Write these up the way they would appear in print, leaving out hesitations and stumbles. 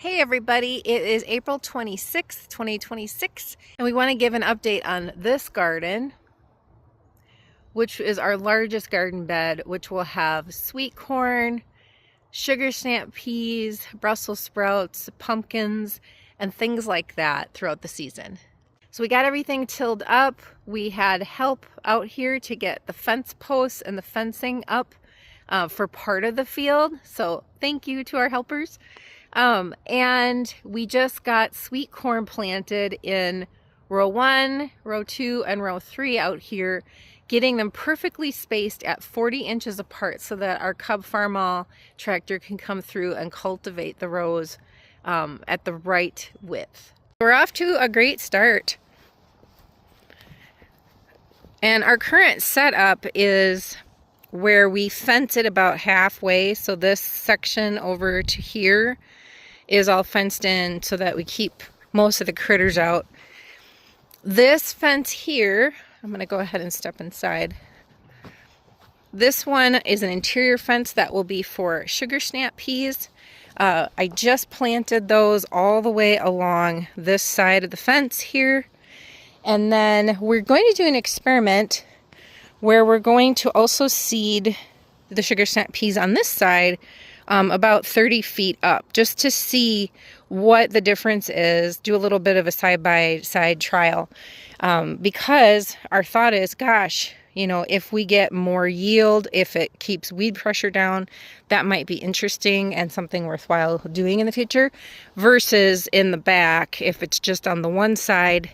Hey everybody, it is April 26th, 2026, and we want to give an update on this garden, which is our largest garden bed, which will have sweet corn, sugar snap peas, Brussels sprouts, pumpkins, and things like that throughout the season. So we got everything tilled up. We had help out here to get the fence posts and the fencing up for part of the field. So thank you to our helpers. And we just got sweet corn planted in row 1, row 2, and row 3 out here, getting them perfectly spaced at 40 inches apart so that our Cub Farmall tractor can come through and cultivate the rows at the right width. We're off to a great start. And our current setup is where we fence it about halfway. So this section over to here is all fenced in so that we keep most of the critters out. This fence here, I'm going to go ahead and step inside. This one is an interior fence that will be for sugar snap peas. I just planted those all the way along this side of the fence here. And then we're going to do an experiment where we're going to also seed the sugar snap peas on this side about 30 feet up, just to see what the difference is, do a little bit of a side-by-side trial. Because our thought is, gosh, you know, if we get more yield, if it keeps weed pressure down, that might be interesting and something worthwhile doing in the future, versus in the back, if it's just on the one side.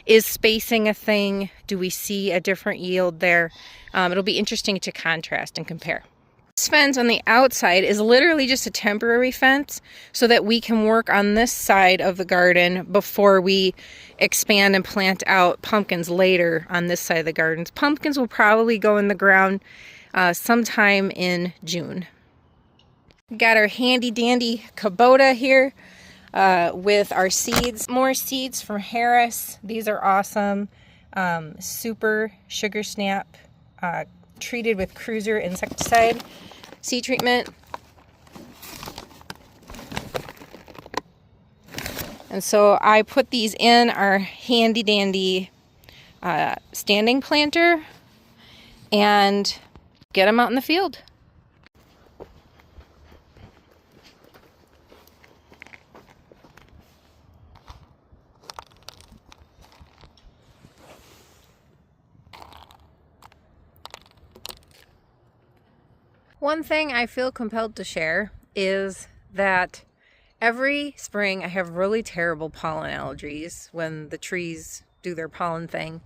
Is spacing a thing? Do we see a different yield there? It'll be interesting to contrast and compare. This fence on the outside is literally just a temporary fence so that we can work on this side of the garden before we expand and plant out pumpkins later on this side of the gardens. Pumpkins will probably go in the ground sometime in June. Got our handy dandy Kubota here with our seeds. More seeds from Harris. These are awesome. Super sugar snap treated with Cruiser insecticide seed treatment. And so I put these in our handy dandy standing planter and get them out in the field. One thing I feel compelled to share is that every spring I have really terrible pollen allergies when the trees do their pollen thing.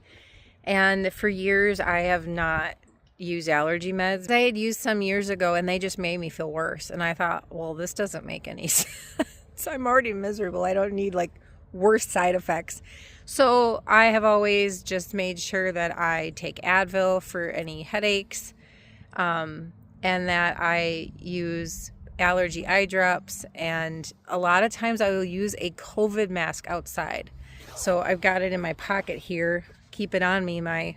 And for years I have not used allergy meds. I had used some years ago and they just made me feel worse. And I thought, well, this doesn't make any sense. I'm already miserable. I don't need like worse side effects. So I have always just made sure that I take Advil for any headaches. And that I use allergy eye drops, and a lot of times I will use a COVID mask outside. So I've got it in my pocket here, keep it on me, my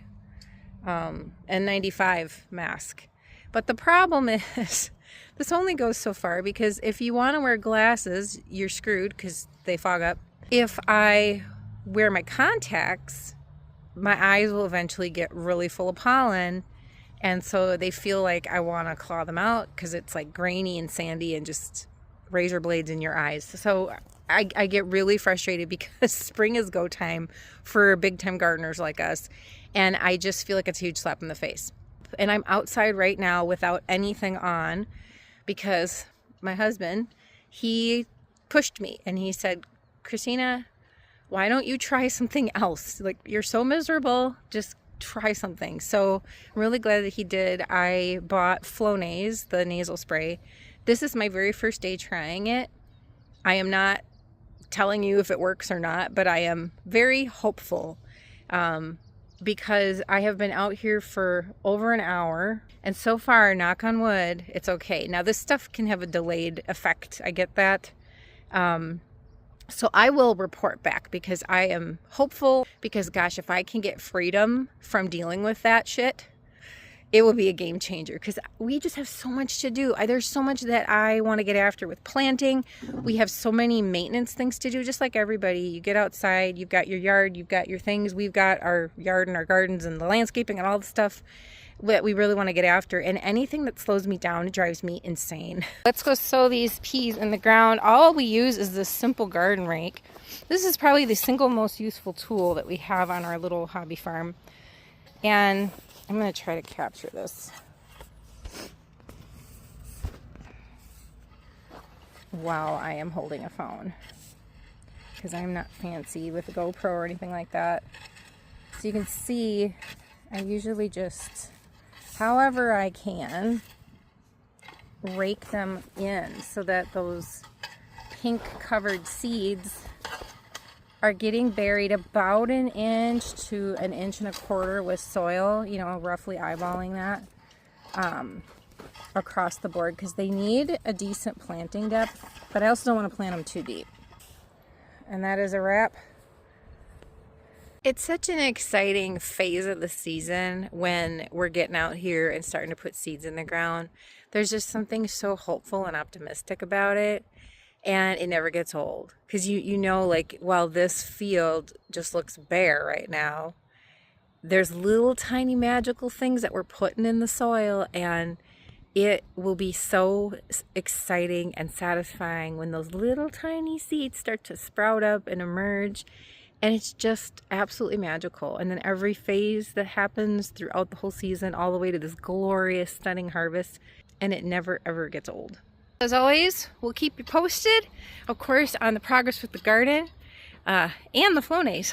N95 mask. But the problem is, this only goes so far, because if you want to wear glasses, you're screwed because they fog up. If I wear my contacts, my eyes will eventually get really full of pollen. And so they feel like I want to claw them out because it's like grainy and sandy and just razor blades in your eyes. So I get really frustrated because spring is go time for big time gardeners like us. And I just feel like it's a huge slap in the face. And I'm outside right now without anything on because my husband, he pushed me and he said, Christina, why don't you try something else? Like, you're so miserable, just try something. So I'm really glad that he did. I bought Flonase, the nasal spray. This is my very first day trying it. I am not telling you if it works or not, but I am very hopeful because I have been out here for over an hour and so far, knock on wood, it's okay. Now this stuff can have a delayed effect. I get that. So I will report back because I am hopeful because gosh, if I can get freedom from dealing with that shit, it will be a game changer because we just have so much to do. There's so much that I want to get after with planting. We have so many maintenance things to do, just like everybody. You get outside, you've got your yard, you've got your things. We've got our yard and our gardens and the landscaping and all the stuff that we really want to get after. And anything that slows me down drives me insane. Let's go sow these peas in the ground. All we use is this simple garden rake. This is probably the single most useful tool that we have on our little hobby farm. And I'm going to try to capture this. While I am holding a phone, because I'm not fancy with a GoPro or anything like that. So you can see, I usually just, however I can, rake them in so that those pink covered seeds are getting buried about 1 to 1.25 inches with soil, you know, roughly eyeballing that across the board, because they need a decent planting depth, but I also don't want to plant them too deep. And that is a wrap. It's such an exciting phase of the season when we're getting out here and starting to put seeds in the ground. There's just something so hopeful and optimistic about it. And it never gets old, because you know, like, while this field just looks bare right now, there's little tiny magical things that we're putting in the soil, and it will be so exciting and satisfying when those little tiny seeds start to sprout up and emerge, and it's just absolutely magical. And then every phase that happens throughout the whole season, all the way to this glorious, stunning harvest, and it never ever gets old. As always, we'll keep you posted, of course, on the progress with the garden and the Flonase.